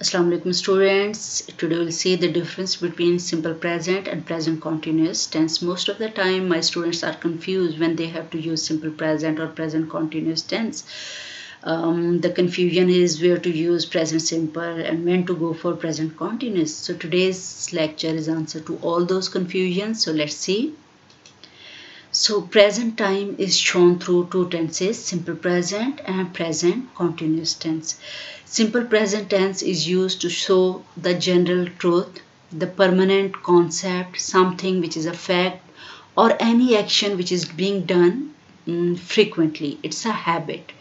Assalamu alaikum students. Today we'll see the difference between simple present and present continuous tense. Most of the time my students are confused when they have to use simple present or present continuous tense. The confusion is where to use present simple and when to go for present continuous. So today's lecture is answer to all those confusions. So let's see. So present time is shown through two tenses, simple present and present continuous tense. Simple present tense is used to show the general truth, the permanent concept, something which is a fact, or any action which is being done frequently. It's a habit.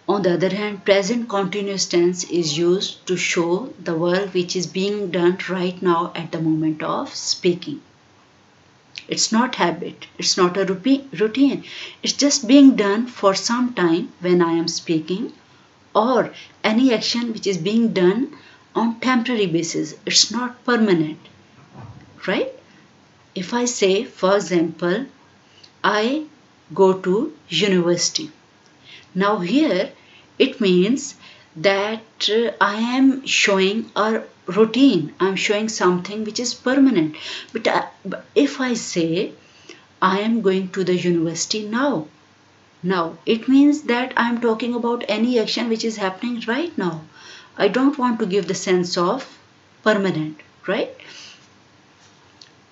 On the other hand, present continuous tense is used to show the work which is being done right now at the moment of speaking. It's not habit, it's not a routine. It's just being done for some time when I am speaking, or any action which is being done on temporary basis. It's not permanent, right? If I say, for example, I go to university. Now here it means that I am showing a routine. I'm showing something which is permanent. But if I say I am going to the university now, it means that I am talking about any action which is happening right now. I don't want to give the sense of permanent, right?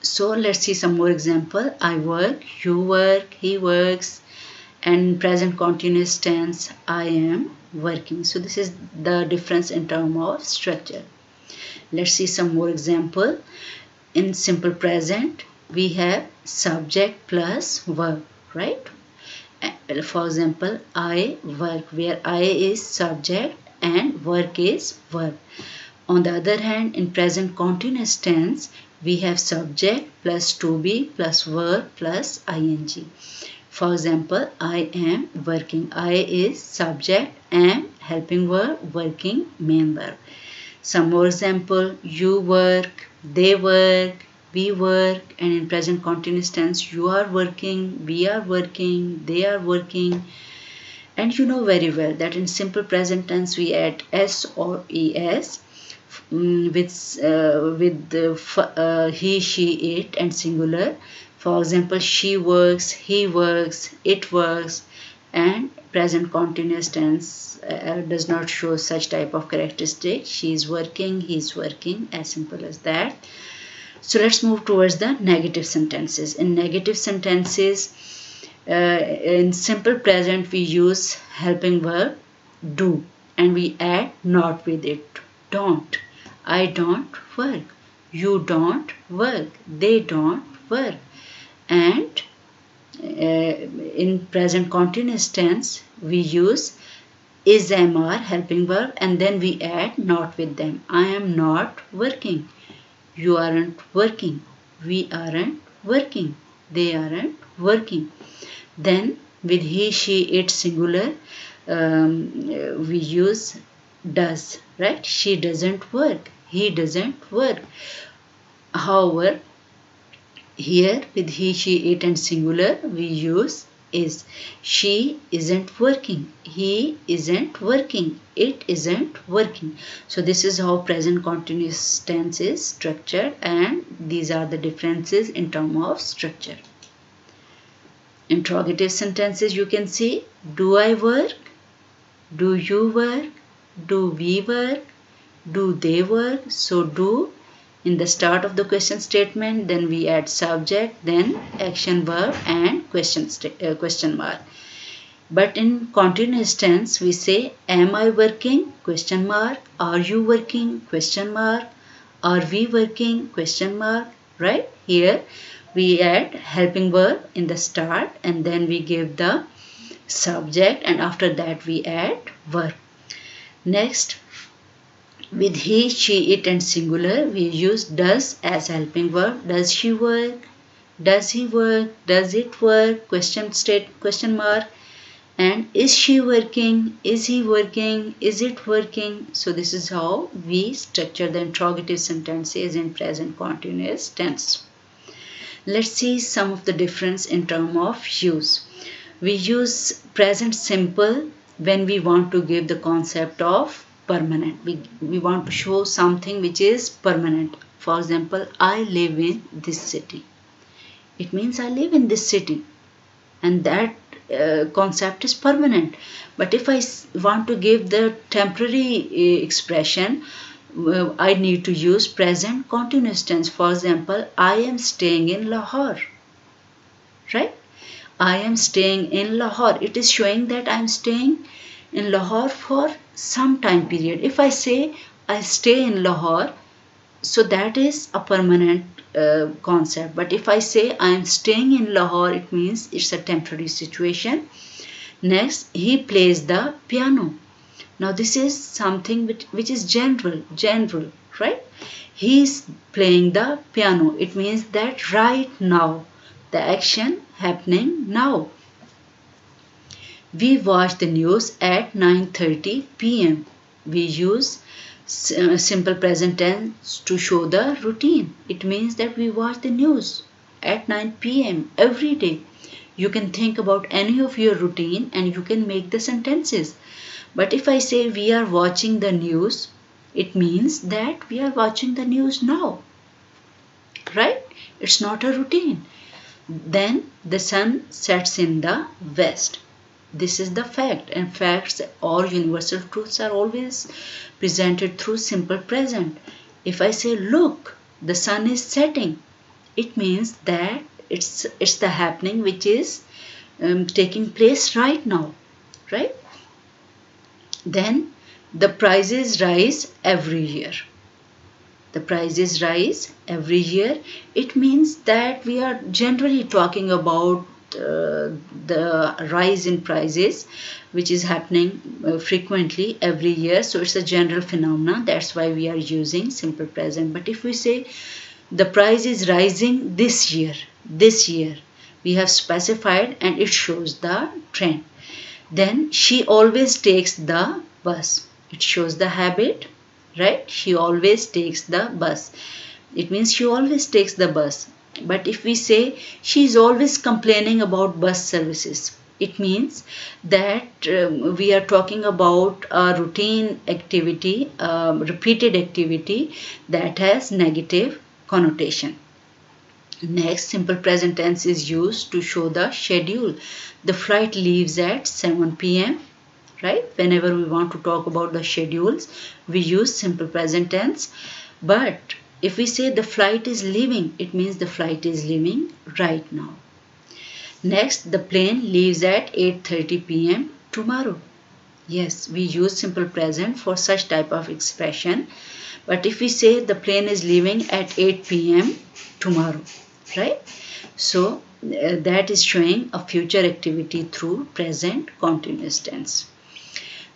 So let's see some more example. I work, you work, he works, and present continuous tense, I am working. So this is the difference in terms of structure. Let's see some more example. In simple present, we have subject plus verb, right? For example, I work, where I is subject and work is verb. On the other hand, in present continuous tense, we have subject plus to be plus verb plus ing. For example, I am working. I is subject, am helping verb, working main verb. Some more example, you work, they work, we work, and in present continuous tense, you are working, we are working, they are working. And you know very well that in simple present tense we add s or es with the he, she, it, and singular. For example, she works, he works, it works, and present continuous tense does not show such type of characteristic. She is working, he is working, as simple as that. So let's move towards the negative sentences. In negative sentences, in simple present we use helping verb do and we add not with it. Don't. I don't work. You don't work. They don't work. And in present continuous tense we use is, am, are helping verb and then we add not with them. I am not working. You aren't working. We aren't working. They aren't working. Then with he, she, it singular we use does, right? She doesn't work. He doesn't work. However, here with he, she, it and singular we use is. She isn't working. He isn't working. It isn't working. So this is how present continuous tense is structured, and these are the differences in terms of structure. Interrogative sentences you can see. Do I work? Do you work? Do we work? Do they work? So do in the start of the question statement, then we add subject, then action verb and question mark. But in continuous tense we say am I working? Question mark. Are you working? Question mark. Are we working? Question mark. Right? Here we add helping verb in the start and then we give the subject and after that we add verb. Next, with he, she, it and singular we use does as helping verb. Does she work? Does he work? Does it work? Question mark. And is she working? Is he working? Is it working? So this is how we structure the interrogative sentences in present continuous tense. Let's see some of the difference in terms of use. We use present simple when we want to give the concept of permanent. We want to show something which is permanent. For example, I live in this city. It means I live in this city, and that concept is permanent. But if I want to give the temporary expression, I need to use present continuous tense. For example, I am staying in Lahore. Right? I am staying in Lahore. It is showing that I am staying in Lahore for some time period. If I say I stay in Lahore, so that is a permanent concept. But if I say I am staying in Lahore, it means it's a temporary situation. Next, he plays the piano. Now this is something which is general, right? He is playing the piano. It means that right now, the action happening now. We watch the news at 9:30 p.m. We use simple present tense to show the routine. It means that we watch the news at 9 p.m. every day. You can think about any of your routine and you can make the sentences. But if I say we are watching the news, it means that we are watching the news now. Right? It's not a routine. Then the sun sets in the west. This is the fact, and facts or universal truths are always presented through simple present. If I say look, the sun is setting, it means that it's the happening which is taking place right now, right? Then the prices rise every year. The prices rise every year. It means that we are generally talking about the rise in prices which is happening frequently every year. So it's a general phenomenon. That's why we are using simple present. But if we say the price is rising this year, we have specified and it shows the trend. Then she always takes the bus. It shows the habit, right? She always takes the bus. It means she always takes the bus. But if we say she is always complaining about bus services, it means that we are talking about a routine activity, repeated activity that has negative connotation. Next, simple present tense is used to show the schedule. The flight leaves at 7 p.m. Right? Whenever we want to talk about the schedules, we use simple present tense. But if we say the flight is leaving, it means the flight is leaving right now. Next, the plane leaves at 8:30 p.m. tomorrow. Yes, we use simple present for such type of expression. But if we say the plane is leaving at 8 p.m. tomorrow, right? So that is showing a future activity through present continuous tense.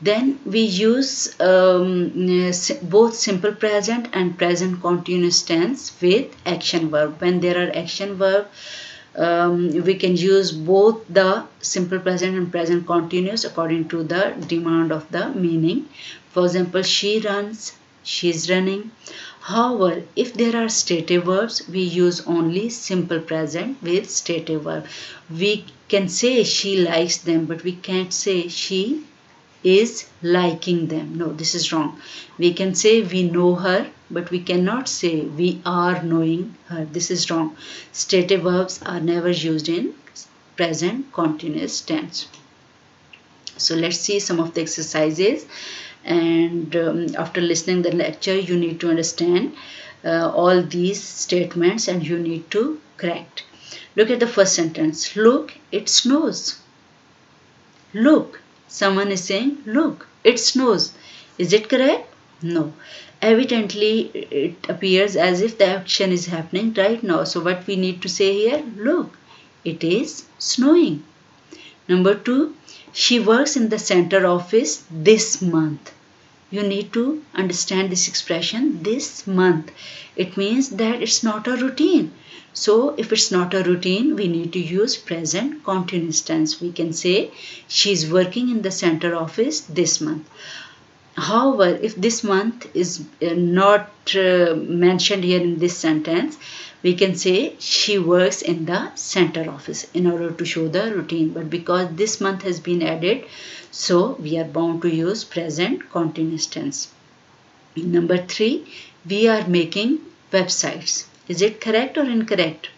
Then we use both simple present and present continuous tense with action verb. When there are action verb, we can use both the simple present and present continuous according to the demand of the meaning. For example, she runs, she is running. However, if there are stative verbs, we use only simple present with stative verb. We can say she likes them, but we can't say she is liking them. No, this is wrong. We can say we know her, but we cannot say we are knowing her. This is wrong. Stative verbs are never used in present continuous tense. So let's see some of the exercises, and after listening the lecture you need to understand all these statements and you need to correct. Look at the first sentence. Look, it snows. Look, someone is saying, look, it snows. Is it correct? No. Evidently, it appears as if the action is happening right now. So what we need to say here? Look, it is snowing. Number 2, she works in the center office this month. You need to understand this expression, this month. It means that it's not a routine. So if it's not a routine, we need to use present continuous tense. We can say she is working in the center office this month. However, if this month is not mentioned here in this sentence, we can say she works in the center office in order to show the routine. But because this month has been added, so we are bound to use present continuous tense. Number 3, we are making websites. Is it correct or incorrect?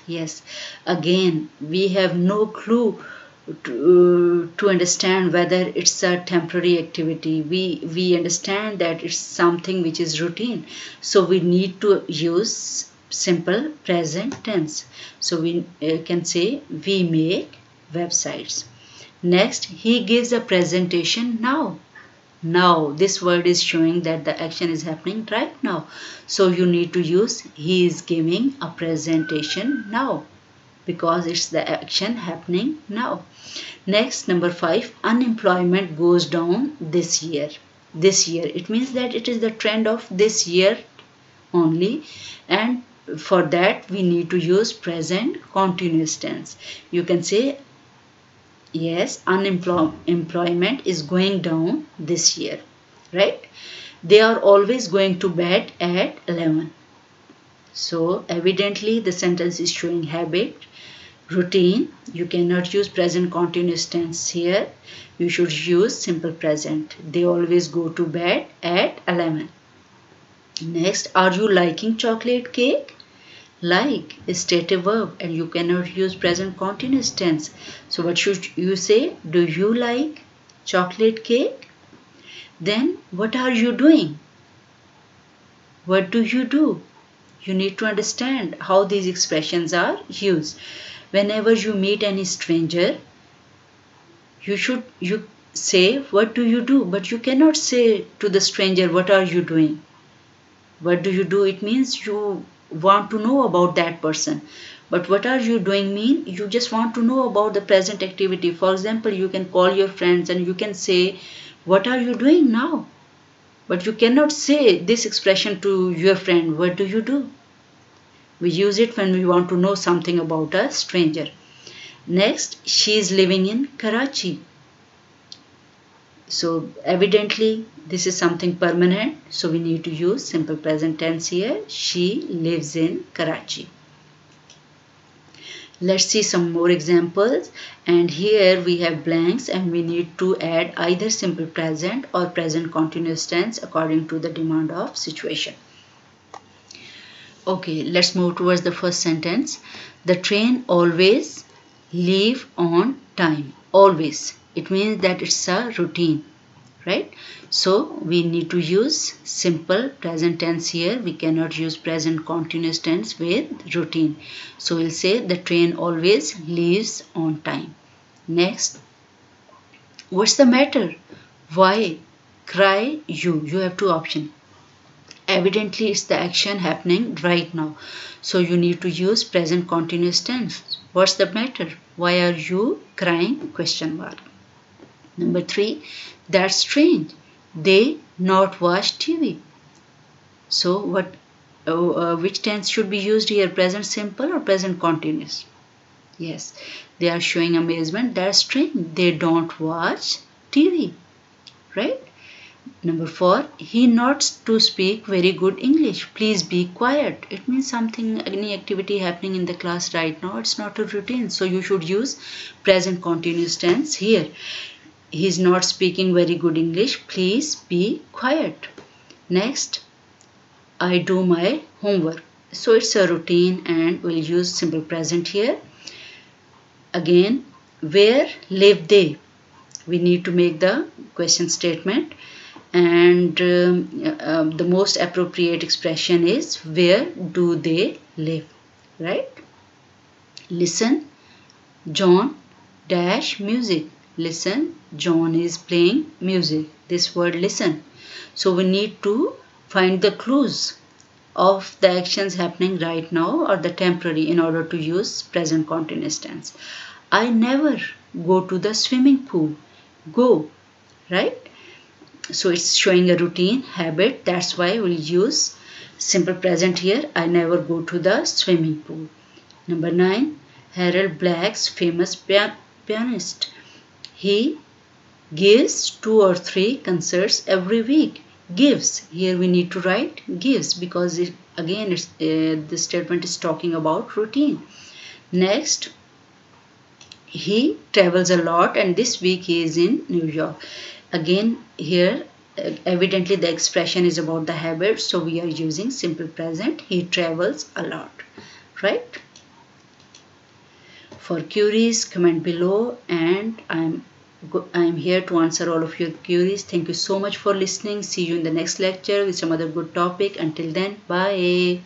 Yes. Again, we have no clue to understand whether it's a temporary activity. We understand that it's something which is routine. So we need to use simple present tense. So we can say we make websites. Next, he gives a presentation now. Now, this word is showing that the action is happening right now. So you need to use he is giving a presentation now, because it's the action happening now. Next, number 5, unemployment goes down this year. This year, it means that it is the trend of this year only, and for that we need to use present continuous tense. You can say yes, unemployment is going down this year, right? They are always going to bed at 11. So evidently the sentence is showing habit, routine. You cannot use present continuous tense here. You should use simple present. They always go to bed at 11. Next, are you liking chocolate cake? Like is stative verb and you cannot use present continuous tense. So what should you say? Do you like chocolate cake? Then what are you doing? What do you do? You need to understand how these expressions are used. Whenever you meet any stranger, you say what do you do, but you cannot say to the stranger what are you doing. What do you do? It means you want to know about that person. But what are you doing mean you just want to know about the present activity. For example, you can call your friends and you can say, what are you doing now? But you cannot say this expression to your friend, what do you do? We use it when we want to know something about a stranger. Next, she is living in Karachi. So evidently this is something permanent, so we need to use simple present tense here. She lives in Karachi. Let's see some more examples, and here we have blanks and we need to add either simple present or present continuous tense according to the demand of situation. Okay, let's move towards the first sentence. The train always leave on time. Always. It means that it's a routine, right? So we need to use simple present tense here. We cannot use present continuous tense with routine. So we'll say the train always leaves on time. Next, what's the matter? Why? Cry you. You have two options. Evidently it's the action happening right now, so you need to use present continuous tense. What's the matter? Why are you crying? Question mark. Number 3, that's strange, they not watch TV. So which tense should be used here, present simple or present continuous? Yes, they are showing amazement. That's strange, they don't watch TV, right? Number 4, he nods to speak very good English. Please be quiet. It means something, any activity happening in the class right now. It's not a routine. So you should use present continuous tense here. He's not speaking very good English. Please be quiet. Next, I do my homework. So it's a routine and we'll use simple present here. Again, where live they? We need to make the question statement. And the most appropriate expression is where do they live, right? Listen, John dash music. Listen, John is playing music. This word listen. So we need to find the clues of the actions happening right now or the temporary in order to use present continuous tense. I never go to the swimming pool. Go, right? So it's showing a routine, habit. That's why we'll use simple present here. I never go to the swimming pool. Number 9, Harold Black's famous pianist. He Gives 2 or 3 concerts every week. Gives, here we need to write gives because this statement is talking about routine. Next, he travels a lot and this week he is in New York. Again, here evidently the expression is about the habit, so we are using simple present. He travels a lot, right? For queries, comment below, and I'm here to answer all of your queries. Thank you so much for listening. See you in the next lecture with some other good topic. Until then, bye.